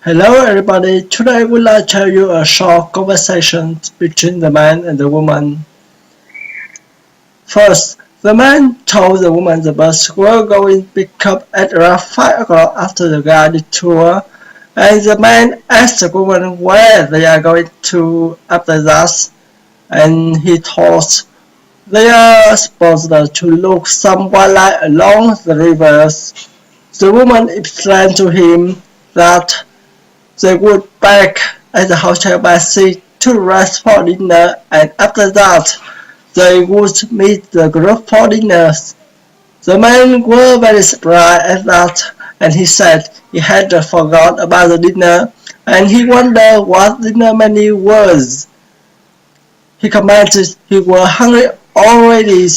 Hello everybody, today I would like to tell you a short conversation between the man and the woman. First, the man told the woman the bus were going to pick up at around 5 o'clock after the guided tour, and the man asked the woman where they are going to after that, and he thought they are supposed to look some wildlife along the rivers. The woman explained to him that they would back at the hotel by 6 to rest for dinner, and after that they would meet the group for dinner. The men were very surprised at that, and he said he had forgot about the dinner, and he wondered what dinner menu was. He commented he was hungry already.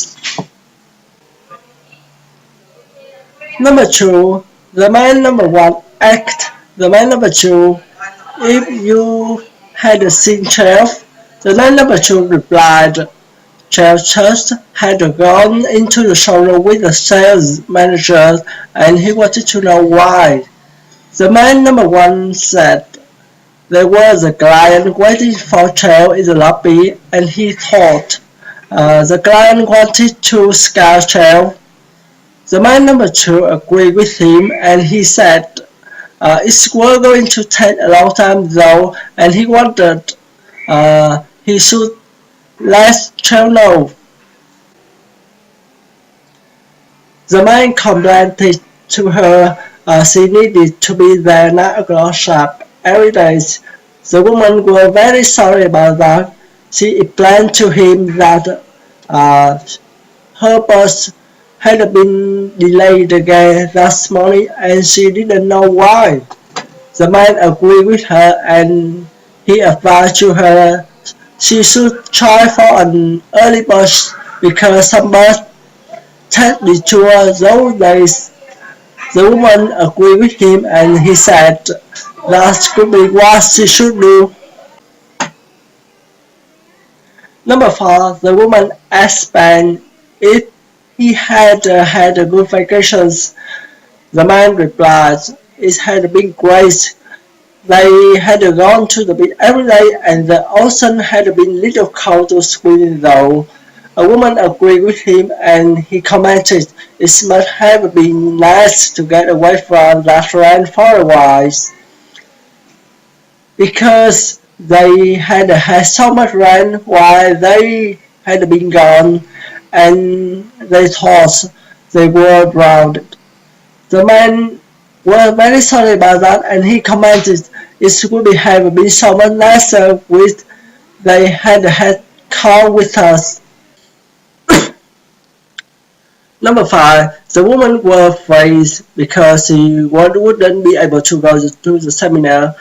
Number 2. The man number 1 act. The man number 2. If you had seen Chef, the man number 2 replied. Chef just had gone into the showroom with the sales manager and he wanted to know why. The man number 1 said there was a client waiting for Chef in the lobby and he thought the client wanted to scare Chef. The man number 2 agreed with him and he said it's going to take a long time though, and he wanted he should let Chef know. The man complained to her she needed to be there 9 o'clock sharp every day. The woman was very sorry about that. She explained to him that her bus had been delayed again that morning and she didn't know why. The man agreed with her and he advised to her she should try for an early bus because some bus take the tour those days. The woman agreed with him and he said that could be what she should do. Number 4. The woman asked Ben if he had had a good vacations. The man replied, it had been great. They had gone to the beach every day and the ocean had been little cold to swim in though. A woman agreed with him and he commented it must have been nice to get away from that rain for a while. Because they had had so much rain while they had been gone and they thought they were drowned. The man was very sorry about that and he commented it would have been so much nicer if they had come with us. Number 5. The woman was afraid because she wouldn't be able to go to the seminar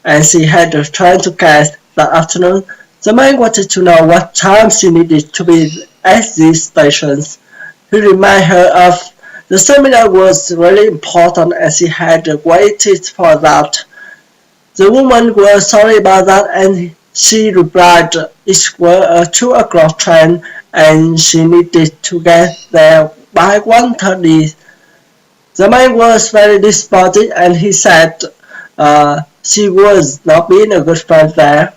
and she had a train to catch that afternoon. The man wanted to know what time she needed to be at these stations. He reminded her of the seminar was really important and she had waited for that. The woman was sorry about that and she replied it was a 2 o'clock train and she needed to get there by 1:30. The man was very disappointed and he said she was not being a good friend there.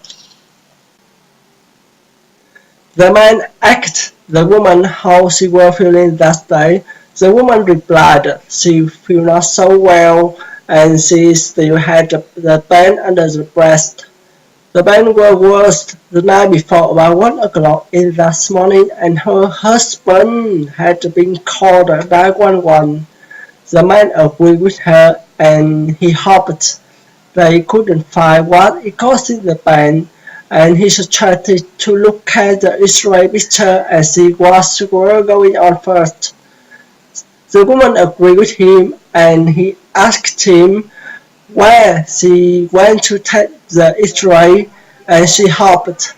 The man asked the woman how she was feeling that day. The woman replied she felt not so well and she still had the pain under the breast. The pain was worse the night before about 1 o'clock in that morning and her husband had been called 911. The man agreed with her and he hoped they couldn't find what caused the pain and he suggested to look at the X-ray picture and see what was going on first. The woman agreed with him and he asked him where she went to take the X-ray and she hoped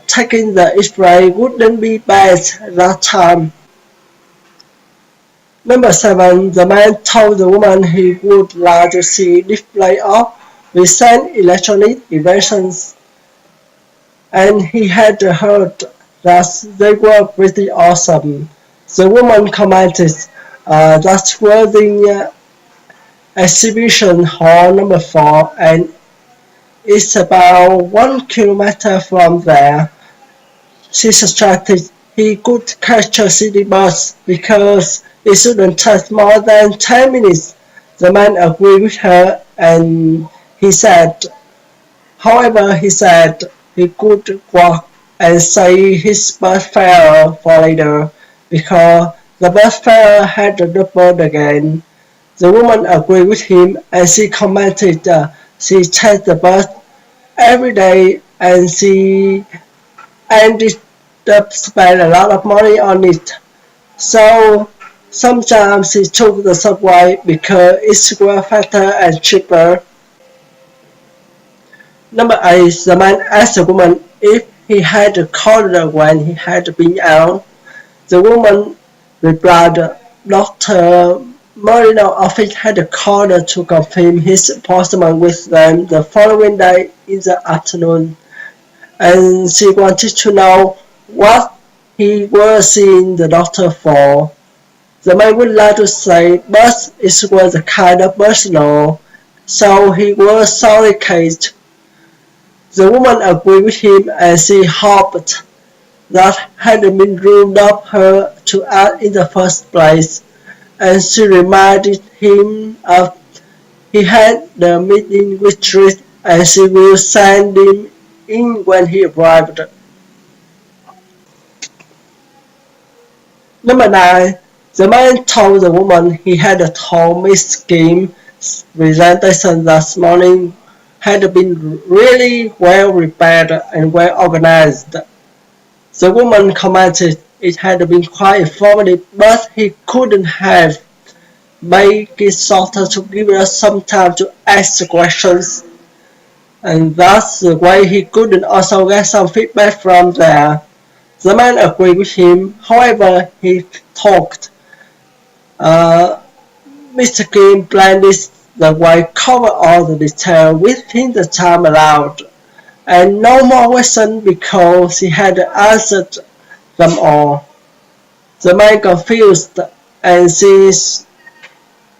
taking the X-ray wouldn't be bad that time. Number 7. The man told the woman he would like to see display of recent electronic inventions and he had heard that they were pretty awesome. The woman commented that's worthy exhibition hall number 4 and it's about 1 kilometer from there. She suggested he could catch a city bus because it shouldn't take more than 10 minutes. The man agreed with her and he said, however, he said he could walk and save his bus fare for later because the bus fare had doubled again. The woman agreed with him and she commented she takes the bus every day and she ended up spending a lot of money on it. So sometimes she took the subway because it's way faster and cheaper. Number 8. The man asked the woman if he had called her when he had been out. The woman replied, Dr. Marino office had called her to confirm his appointment with them the following day in the afternoon, and she wanted to know what he was seeing the doctor for. The man would like to say, but it was a kind of personal, so he was sorry, Kate. The woman agreed with him and she hoped that had been ruled up her to act in the first place, and she reminded him of he had the meeting with Trish and she will send him in when he arrived. Number 9. The man told the woman he had told Miss Kim's presentation that morning had been really well prepared and well organized. The woman commented it had been quite informative, but he couldn't have made it shorter to give us some time to ask the questions, and that's the way he couldn't also get some feedback from there. The man agreed with him, however, he talked. Uh, Mr. Kim planned this the way cover all the details within the time allowed, and no more questions because he had answered them all. The man confused and she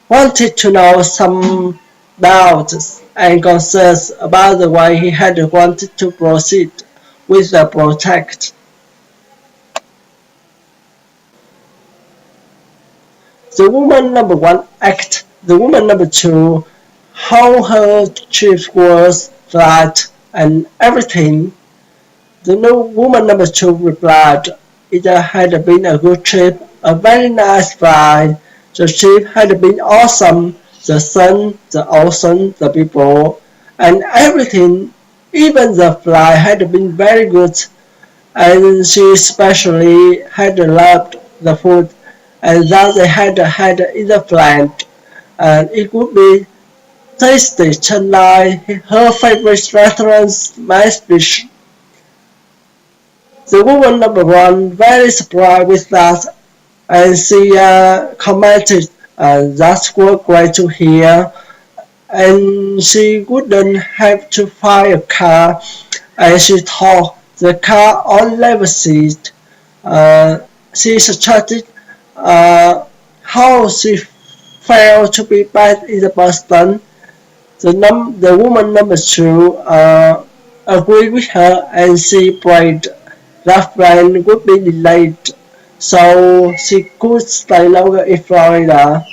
wanted to know some doubts and concerns about the way he had wanted to proceed with the project. The woman number 1 asked the woman number 2 how her trip was, flight, and everything. The woman number 2 replied, it had been a good trip, a very nice flight. The trip had been awesome, the sun, the ocean, the people, and everything. Even the flight had been very good, and she especially had loved the food and that they had in the plant, and it would be tasty just like her favorite restaurant's main dish. The woman number 1 very surprised with that and she commented that's great to hear and she wouldn't have to find a car and she thought the car on level seat. She suggested how she felt to be back in the Boston. The woman number 2 agreed with her and she prayed that plane would be delayed so she could stay longer in Florida.